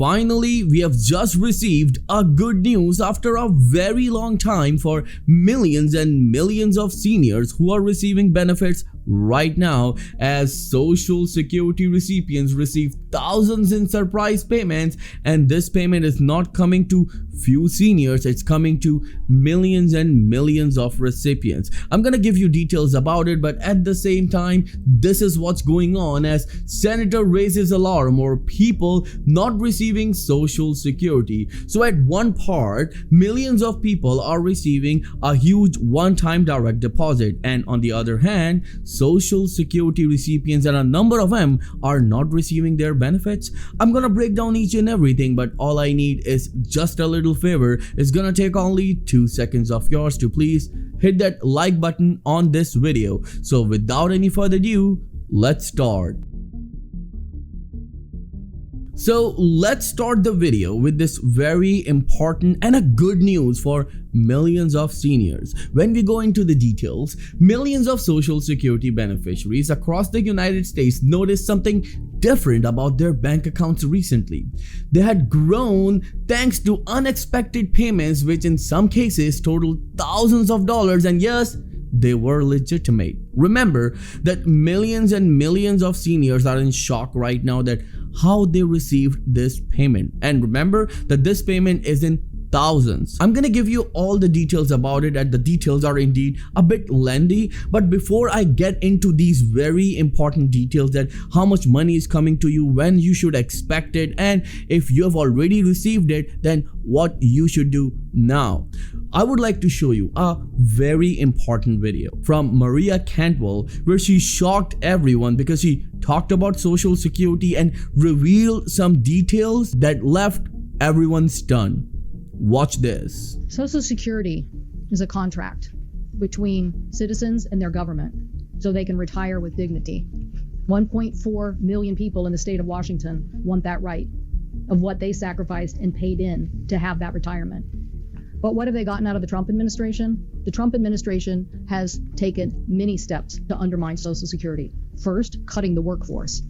finally, we have just received a good news after a very long time for millions and millions of seniors who are receiving benefits right now, as Social Security recipients receive thousands in surprise payments, and this payment is not coming to few seniors, it's coming to millions and millions of recipients. I'm gonna give you details about it, but at the same time, this is what's going on as Senator raises alarm over people not receiving Social Security. So at one part, millions of people are receiving a huge one-time direct deposit, and on the other hand, Social Security recipients, and a number of them, are not receiving their benefits. I'm gonna break down each and everything, but all I need is just a little favor. It's gonna take only 2 seconds of yours to please hit that like button on this video. So without any further ado, let's start. So let's start the video with this very important and a good news for millions of seniors. When we go into the details, millions of Social Security beneficiaries across the United States noticed something different about their bank accounts recently. They had grown thanks to unexpected payments, which in some cases totaled thousands of dollars, and yes, they were legitimate. Remember that millions and millions of seniors are in shock right now that how they received this payment. And remember that this payment is in thousands. I'm gonna give you all the details about it, and the details are indeed a bit lengthy, but before I get into these very important details, that how much money is coming to you, when you should expect it, and if you have already received it, then what you should do now, I would like to show you a very important video from Maria Cantwell, where she shocked everyone because she talked about Social Security and revealed some details that left everyone stunned. Watch this. Social Security is a contract between citizens and their government so they can retire with dignity. 1.4 million people in the state of Washington want that right of what they sacrificed and paid in to have that retirement. But what have they gotten out of the Trump administration? The Trump administration has taken many steps to undermine Social Security. First, cutting the workforce,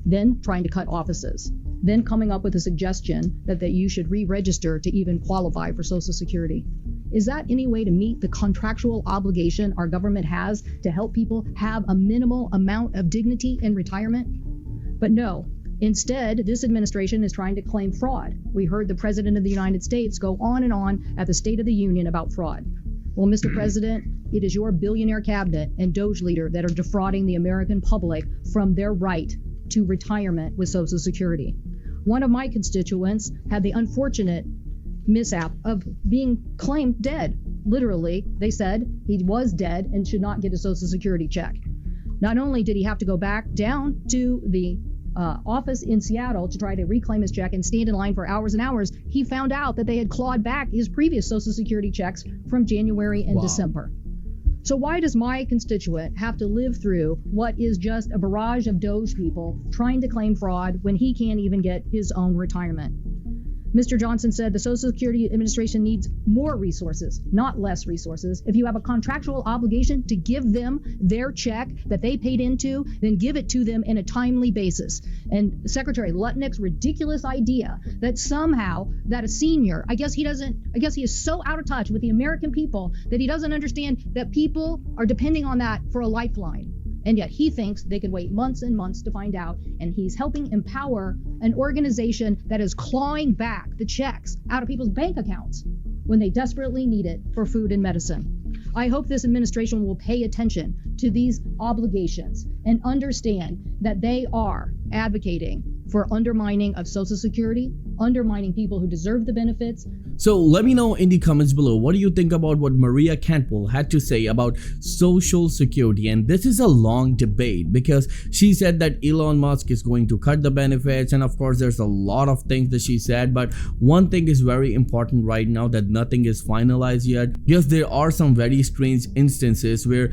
then trying to cut offices, then coming up with a suggestion that you should re-register to even qualify for Social Security. Is that any way to meet the contractual obligation our government has to help people have a minimal amount of dignity in retirement? But no. Instead, this administration is trying to claim fraud. We heard the President of the United States go on and on at the State of the Union about fraud. Well, Mr. President, it is your billionaire cabinet and Doge leader that are defrauding the American public from their right to retirement with Social Security. One of my constituents had the unfortunate mishap of being claimed dead. Literally, they said he was dead and should not get a Social Security check. Not only did he have to go back down to the office in Seattle to try to reclaim his check and stand in line for hours and hours, he found out that they had clawed back his previous Social Security checks from January and December. So why does my constituent have to live through what is just a barrage of Doge people trying to claim fraud when he can't even get his own retirement? Mr. Johnson said the Social Security Administration needs more resources, not less resources. If you have a contractual obligation to give them their check that they paid into, then give it to them in a timely basis. And Secretary Lutnick's ridiculous idea that somehow that a senior, I guess he is so out of touch with the American people that he doesn't understand that people are depending on that for a lifeline. And yet he thinks they could wait months and months to find out, and he's helping empower an organization that is clawing back the checks out of people's bank accounts when they desperately need it for food and medicine. I hope this administration will pay attention to these obligations and understand that they are advocating for undermining of Social Security, undermining people who deserve the benefits. So let me know in the comments below, what do you think about what Maria Cantwell had to say about Social Security? And this is a long debate because she said that Elon Musk is going to cut the benefits, and of course there's a lot of things that she said, but one thing is very important right now, that nothing is finalized yet. Yes, there are some very strange instances where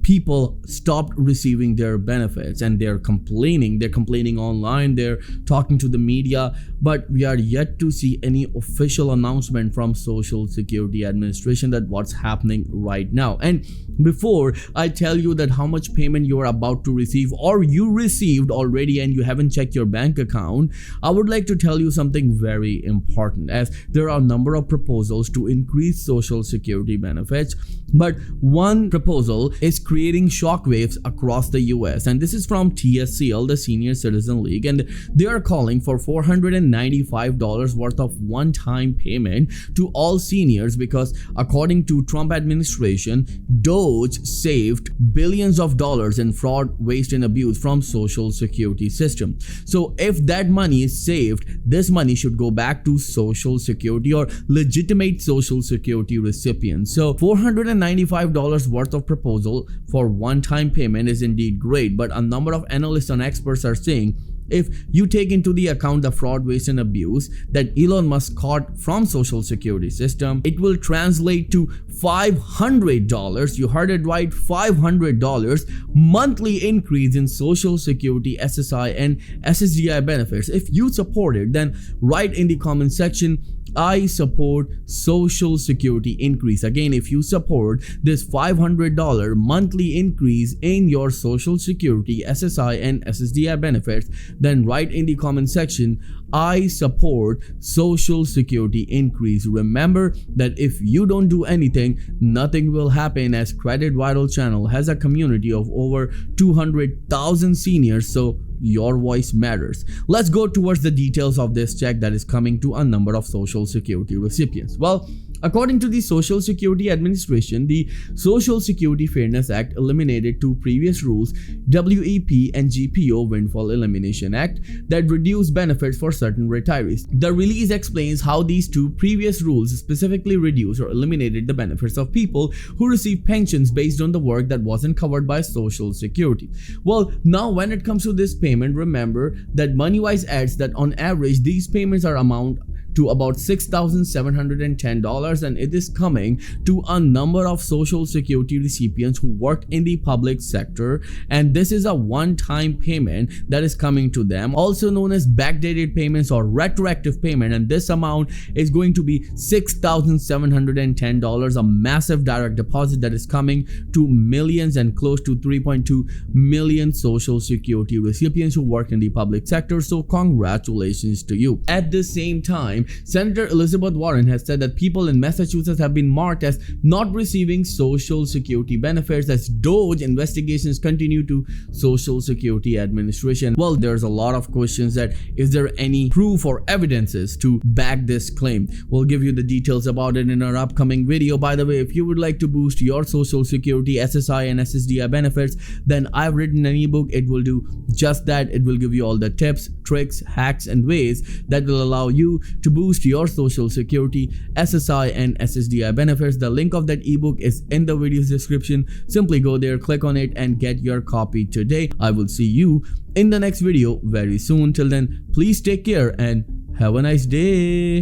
people stopped receiving their benefits, and they're complaining online, they're talking to the media, but we are yet to see any official announcement from Social Security Administration that what's happening right now. And before I tell you that how much payment you are about to receive or you received already and you haven't checked your bank account, I would like to tell you something very important, as there are a number of proposals to increase Social Security benefits, but one proposal is creating shockwaves across the US, and this is from TSCL, the Senior Citizen League, and they are calling for $495 worth of one-time payment to all seniors because according to Trump administration, DOGE saved billions of dollars in fraud, waste and abuse from Social Security system. So if that money is saved, this money should go back to Social Security or legitimate Social Security recipients. So $495 worth of proposal for one-time payment is indeed great, but a number of analysts and experts are saying if you take into the account the fraud, waste and abuse that Elon Musk caught from Social Security system, it will translate to $500, you heard it right, $500 monthly increase in Social Security, SSI and SSDI benefits. If you support it, then write in the comment section, I support Social Security increase. Again, if you support this $500 monthly increase in your Social Security, SSI and SSDI benefits, then write in the comment section, I support Social Security increase. Remember that if you don't do anything, nothing will happen, as Credit Vital channel has a community of over 200,000 seniors, so your voice matters. Let's go towards the details of this check that is coming to a number of Social Security recipients. Well, according to the Social Security Administration, the Social Security Fairness Act eliminated two previous rules, WEP and GPO Windfall Elimination Act, that reduce benefits for certain retirees. The release explains how these two previous rules specifically reduced or eliminated the benefits of people who receive pensions based on the work that wasn't covered by Social Security. Well, now when it comes to this payment, remember that MoneyWise adds that on average these payments are amount to about $6,710, and it is coming to a number of Social Security recipients who work in the public sector, and this is a one-time payment that is coming to them, also known as backdated payments or retroactive payment, and this amount is going to be $6,710, a massive direct deposit that is coming to millions and close to 3.2 million Social Security recipients who work in the public sector. So congratulations to you. At the same time, Senator Elizabeth Warren has said that people in Massachusetts have been marked as not receiving Social Security benefits as DOGE investigations continue to Social Security Administration. Well, there's a lot of questions that is there any proof or evidences to back this claim? We'll give you the details about it in our upcoming video. By the way, if you would like to boost your Social Security, SSI and SSDI benefits, then I've written an ebook. It will do just that. It will give you all the tips, tricks, hacks and ways that will allow you to boost your Social Security, SSI and SSDI benefits. The link of that ebook is in the video's description. Simply go there, click on it and get your copy today. I will see you in the next video very soon. Till then, please take care and have a nice day.